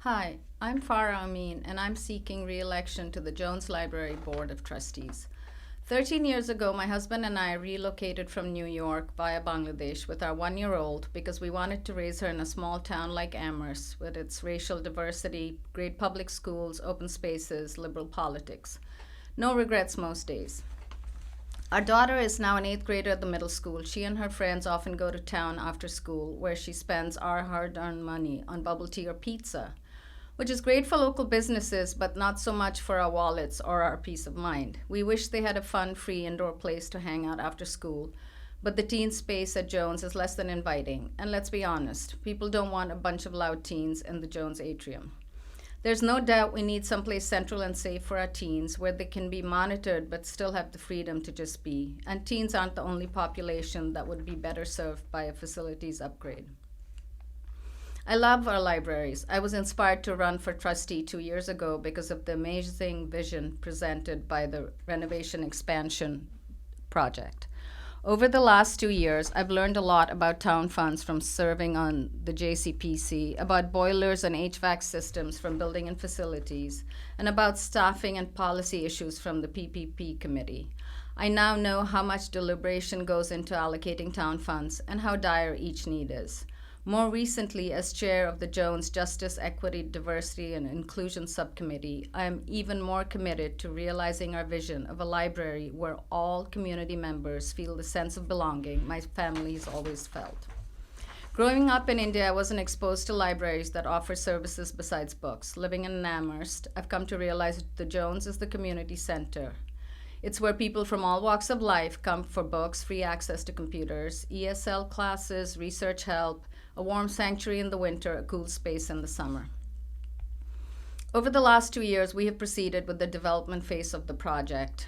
Hi, I'm Farah Ameen, and I'm seeking re-election to the Jones Library Board of Trustees. 13 years ago, my husband and I relocated from New York via Bangladesh with our 1-year-old because we wanted to raise her in a small town like Amherst with its racial diversity, great public schools, open spaces, liberal politics. No regrets most days. Our daughter is now an 8th grader at the middle school. She and her friends often go to town after school, where she spends our hard-earned money on bubble tea or pizza, which is great for local businesses, but not so much for our wallets or our peace of mind. We wish they had a fun, free indoor place to hang out after school, but the teen space at Jones is less than inviting. And let's be honest, people don't want a bunch of loud teens in the Jones atrium. There's no doubt we need someplace central and safe for our teens where they can be monitored but still have the freedom to just be. And teens aren't the only population that would be better served by a facilities upgrade. I love our libraries. I was inspired to run for trustee 2 years ago because of the amazing vision presented by the renovation expansion project. Over the last 2 years, I've learned a lot about town funds from serving on the JCPC, about boilers and HVAC systems from building and facilities, and about staffing and policy issues from the PPP committee. I now know how much deliberation goes into allocating town funds and how dire each need is. More recently, as chair of the Jones Justice, Equity, Diversity, and Inclusion Subcommittee, I am even more committed to realizing our vision of a library where all community members feel the sense of belonging my family has always felt. Growing up in India, I wasn't exposed to libraries that offer services besides books. Living in Amherst, I've come to realize that the Jones is the community center. It's where people from all walks of life come for books, free access to computers, ESL classes, research help, a warm sanctuary in the winter, a cool space in the summer. Over the last 2 years, we have proceeded with the development phase of the project.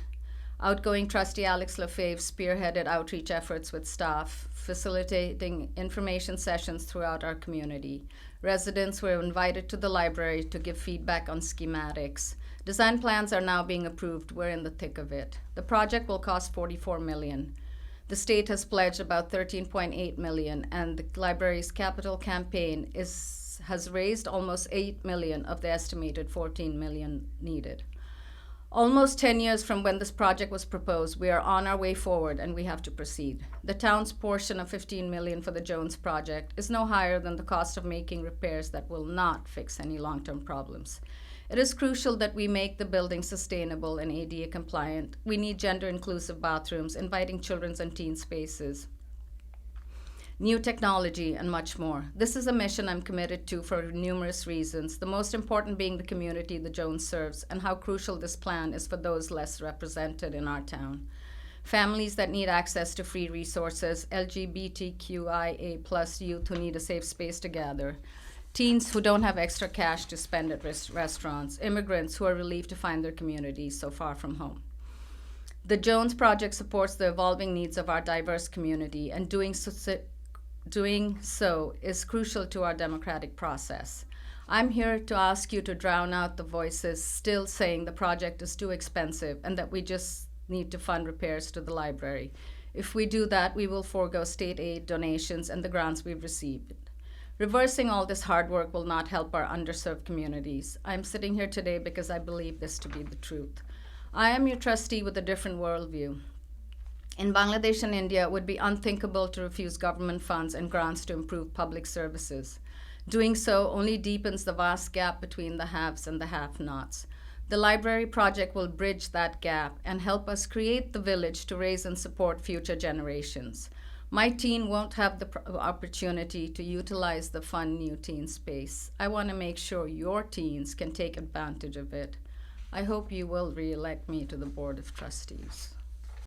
Outgoing trustee Alex Lefebvre spearheaded outreach efforts with staff, facilitating information sessions throughout our community. Residents were invited to the library to give feedback on schematics. Design plans are now being approved. We're in the thick of it. The project will cost $44 million. The state has pledged about $13.8 million, and the library's capital campaign has raised almost $8 million of the estimated $14 million needed. Almost 10 years from when this project was proposed, we are on our way forward and we have to proceed. The town's portion of $15 million for the Jones project is no higher than the cost of making repairs that will not fix any long-term problems. It is crucial that we make the building sustainable and ADA compliant. We need gender-inclusive bathrooms, inviting children's and teen spaces, new technology, and much more. This is a mission I'm committed to for numerous reasons, the most important being the community the Jones serves and how crucial this plan is for those less represented in our town. Families that need access to free resources, LGBTQIA+ youth who need a safe space to gather, teens who don't have extra cash to spend at restaurants, immigrants who are relieved to find their communities so far from home. The Jones Project supports the evolving needs of our diverse community, and doing so is crucial to our democratic process. I'm here to ask you to drown out the voices still saying the project is too expensive and that we just need to fund repairs to the library. If we do that, we will forego state aid, donations, and the grants we've received. Reversing all this hard work will not help our underserved communities. I'm sitting here today because I believe this to be the truth. I am your trustee with a different worldview. In Bangladesh and India, it would be unthinkable to refuse government funds and grants to improve public services. Doing so only deepens the vast gap between the haves and the have-nots. The library project will bridge that gap and help us create the village to raise and support future generations. My teen won't have the opportunity to utilize the fun new teen space. I want to make sure your teens can take advantage of it. I hope you will re-elect me to the Board of Trustees.